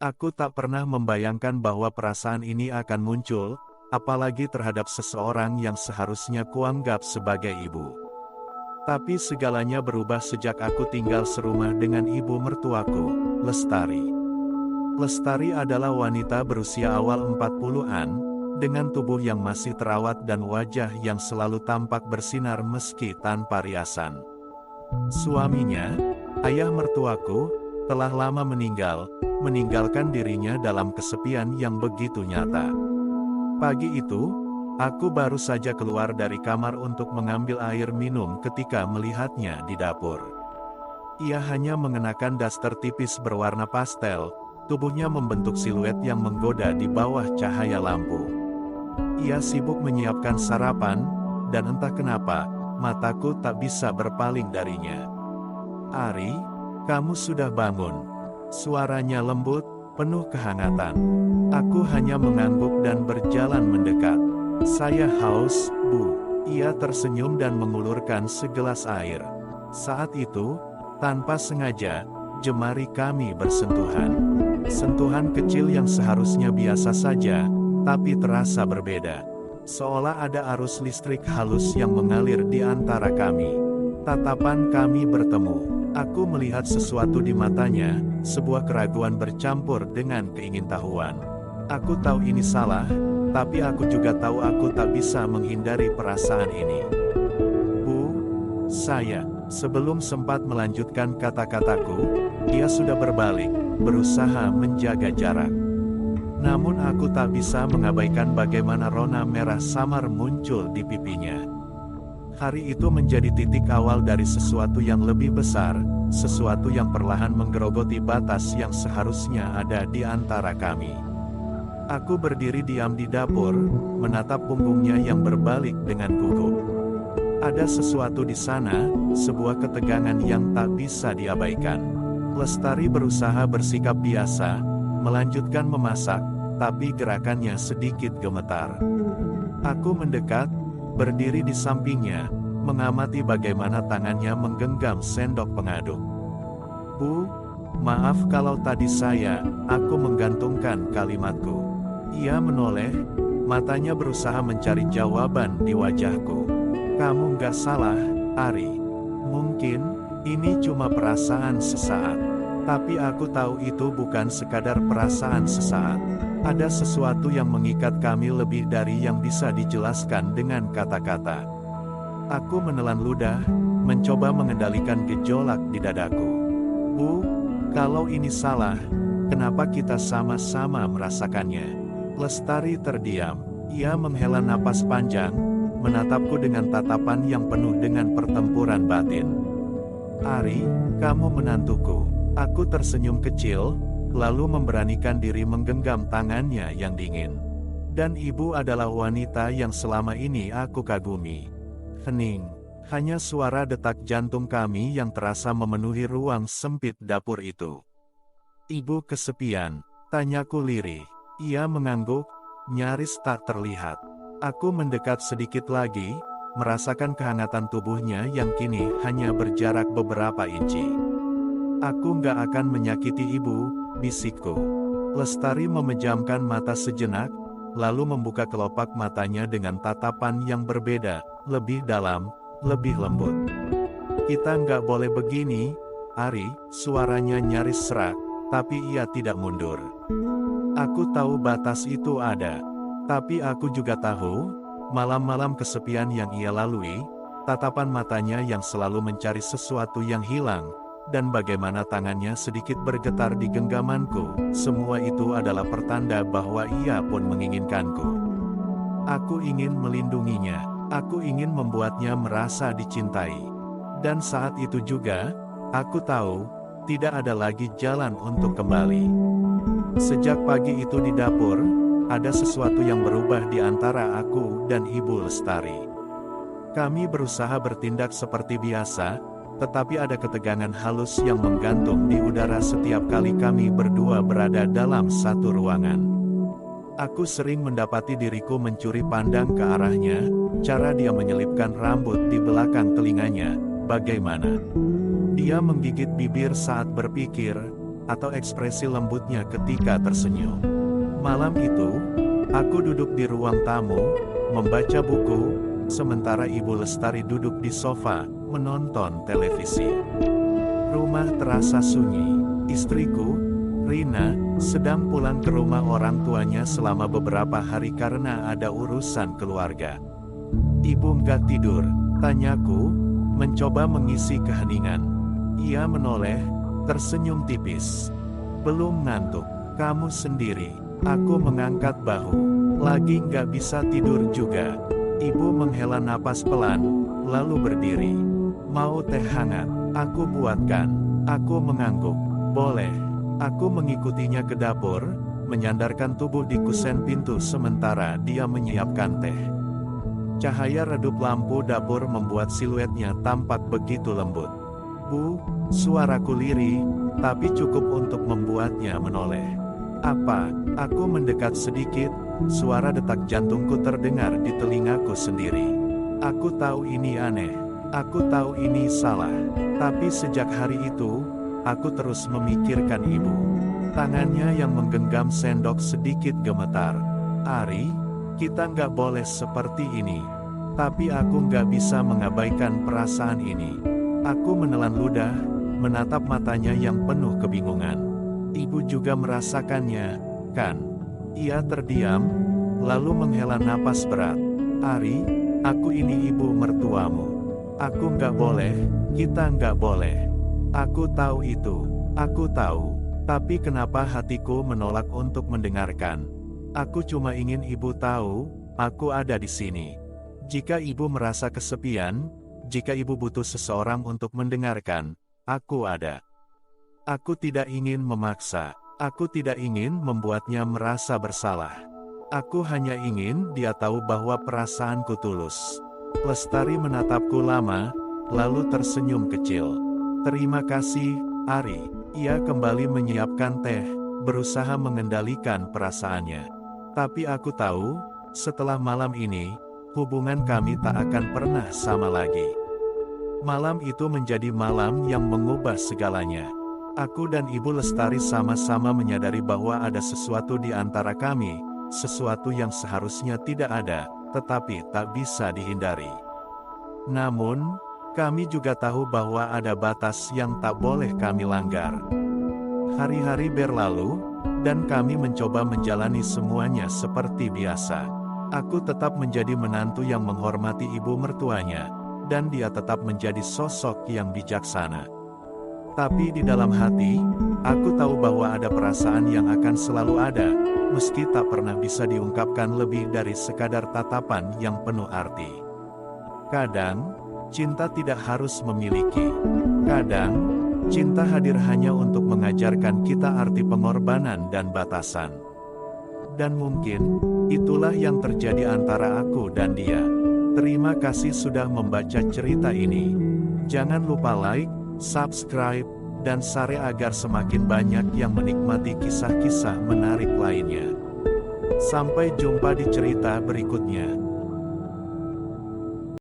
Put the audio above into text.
Aku tak pernah membayangkan bahwa perasaan ini akan muncul, apalagi terhadap seseorang yang seharusnya kuanggap sebagai ibu. Tapi segalanya berubah sejak aku tinggal serumah dengan ibu mertuaku, Lestari. Lestari adalah wanita berusia awal 40-an, dengan tubuh yang masih terawat dan wajah yang selalu tampak bersinar meski tanpa riasan. Suaminya, ayah mertuaku, telah lama meninggalkan dirinya dalam kesepian yang begitu nyata. Pagi itu, aku baru saja keluar dari kamar untuk mengambil air minum ketika melihatnya di dapur. Ia hanya mengenakan daster tipis berwarna pastel, tubuhnya membentuk siluet yang menggoda di bawah cahaya lampu. Ia sibuk menyiapkan sarapan, dan entah kenapa, mataku tak bisa berpaling darinya. "Ari, kamu sudah bangun." Suaranya lembut, penuh kehangatan. Aku hanya mengangguk dan berjalan mendekat. "Saya haus, Bu." Ia tersenyum dan mengulurkan segelas air. Saat itu, tanpa sengaja, jemari kami bersentuhan. Sentuhan kecil yang seharusnya biasa saja, tapi terasa berbeda. Seolah ada arus listrik halus yang mengalir di antara kami. Tatapan kami bertemu. Aku melihat sesuatu di matanya, sebuah keraguan bercampur dengan keingintahuan. Aku tahu ini salah, tapi aku juga tahu aku tak bisa menghindari perasaan ini. "Bu, saya..." Sebelum sempat melanjutkan kata-kataku, dia sudah berbalik, berusaha menjaga jarak. Namun aku tak bisa mengabaikan bagaimana rona merah samar muncul di pipinya. Hari itu menjadi titik awal dari sesuatu yang lebih besar, sesuatu yang perlahan menggerogoti batas yang seharusnya ada di antara kami. Aku berdiri diam di dapur, menatap punggungnya yang berbalik dengan gugup. Ada sesuatu di sana, sebuah ketegangan yang tak bisa diabaikan. Lestari berusaha bersikap biasa, melanjutkan memasak, tapi gerakannya sedikit gemetar. Aku mendekat, berdiri di sampingnya, mengamati bagaimana tangannya menggenggam sendok pengaduk. "Bu, maaf kalau tadi aku menggantungkan kalimatku." Ia menoleh, matanya berusaha mencari jawaban di wajahku. "Kamu nggak salah, Ari. Mungkin, ini cuma perasaan sesaat. Tapi aku tahu itu bukan sekadar perasaan sesaat. Ada sesuatu yang mengikat kami lebih dari yang bisa dijelaskan dengan kata-kata." Aku menelan ludah, mencoba mengendalikan gejolak di dadaku. "Bu, kalau ini salah, kenapa kita sama-sama merasakannya?" Lestari terdiam. Ia menghela napas panjang, menatapku dengan tatapan yang penuh dengan pertempuran batin. "Ari, kamu menantuku." Aku tersenyum kecil, lalu memberanikan diri menggenggam tangannya yang dingin. "Dan ibu adalah wanita yang selama ini aku kagumi." Hening. Hanya suara detak jantung kami yang terasa memenuhi ruang sempit dapur itu. "Ibu kesepian?" tanyaku lirih. Ia mengangguk, nyaris tak terlihat. Aku mendekat sedikit lagi, merasakan kehangatan tubuhnya yang kini hanya berjarak beberapa inci. "Aku nggak akan menyakiti ibu," bisikku. Lestari memejamkan mata sejenak, lalu membuka kelopak matanya dengan tatapan yang berbeda, lebih dalam, lebih lembut. "Kita nggak boleh begini, Ari." Suaranya nyaris serak, tapi ia tidak mundur. Aku tahu batas itu ada. Tapi aku juga tahu, malam-malam kesepian yang ia lalui, tatapan matanya yang selalu mencari sesuatu yang hilang, dan bagaimana tangannya sedikit bergetar di genggamanku, semua itu adalah pertanda bahwa ia pun menginginkanku. Aku ingin melindunginya, aku ingin membuatnya merasa dicintai. Dan saat itu juga, aku tahu, tidak ada lagi jalan untuk kembali. Sejak pagi itu di dapur, ada sesuatu yang berubah di antara aku dan Ibu Lestari. Kami berusaha bertindak seperti biasa, tetapi ada ketegangan halus yang menggantung di udara setiap kali kami berdua berada dalam satu ruangan. Aku sering mendapati diriku mencuri pandang ke arahnya, cara dia menyelipkan rambut di belakang telinganya, bagaimana dia menggigit bibir saat berpikir, atau ekspresi lembutnya ketika tersenyum. Malam itu, aku duduk di ruang tamu, membaca buku, sementara Ibu Lestari duduk di sofa, menonton televisi. Rumah terasa sunyi. Istriku, Rina, sedang pulang ke rumah orang tuanya selama beberapa hari karena ada urusan keluarga. Ibu nggak tidur, tanyaku, mencoba mengisi keheningan. Ia menoleh, tersenyum tipis. Belum ngantuk, kamu sendiri. Aku mengangkat bahu. Lagi nggak bisa tidur juga. Ibu menghela napas pelan, lalu berdiri. Mau teh hangat? Aku buatkan. Aku mengangguk. Boleh. Aku mengikutinya ke dapur, menyandarkan tubuh di kusen pintu sementara dia menyiapkan teh. Cahaya redup lampu dapur membuat siluetnya tampak begitu lembut. Bu, suaraku lirih, tapi cukup untuk membuatnya menoleh. Apa? Aku mendekat sedikit, suara detak jantungku terdengar di telingaku sendiri. Aku tahu ini aneh. Aku tahu ini salah. Tapi sejak hari itu, aku terus memikirkan ibu. Tangannya yang menggenggam sendok sedikit gemetar. Ari, kita nggak boleh seperti ini. Tapi aku nggak bisa mengabaikan perasaan ini. Aku menelan ludah, menatap matanya yang penuh kebingungan. Ibu juga merasakannya, kan? Ia terdiam, lalu menghela napas berat. Ari, aku ini ibu mertuamu. Aku nggak boleh, kita nggak boleh. Aku tahu itu, aku tahu. Tapi kenapa hatiku menolak untuk mendengarkan? Aku cuma ingin ibu tahu, aku ada di sini. Jika ibu merasa kesepian, jika ibu butuh seseorang untuk mendengarkan, aku ada. Aku tidak ingin memaksa, aku tidak ingin membuatnya merasa bersalah. Aku hanya ingin dia tahu bahwa perasaanku tulus. Lestari menatapku lama, lalu tersenyum kecil. Terima kasih, Ari. Ia kembali menyiapkan teh, berusaha mengendalikan perasaannya. Tapi aku tahu, setelah malam ini, hubungan kami tak akan pernah sama lagi. Malam itu menjadi malam yang mengubah segalanya. Aku dan Ibu Lestari sama-sama menyadari bahwa ada sesuatu di antara kami, sesuatu yang seharusnya tidak ada, tetapi tak bisa dihindari. Namun, kami juga tahu bahwa ada batas yang tak boleh kami langgar. Hari-hari berlalu, dan kami mencoba menjalani semuanya seperti biasa. Aku tetap menjadi menantu yang menghormati ibu mertuanya, dan dia tetap menjadi sosok yang bijaksana. Tapi di dalam hati, aku tahu bahwa ada perasaan yang akan selalu ada, meski tak pernah bisa diungkapkan lebih dari sekadar tatapan yang penuh arti. Kadang, cinta tidak harus memiliki. Kadang, cinta hadir hanya untuk mengajarkan kita arti pengorbanan dan batasan. Dan mungkin, itulah yang terjadi antara aku dan dia. Terima kasih sudah membaca cerita ini. Jangan lupa like, subscribe, dan share agar semakin banyak yang menikmati kisah-kisah menarik lainnya. Sampai jumpa di cerita berikutnya.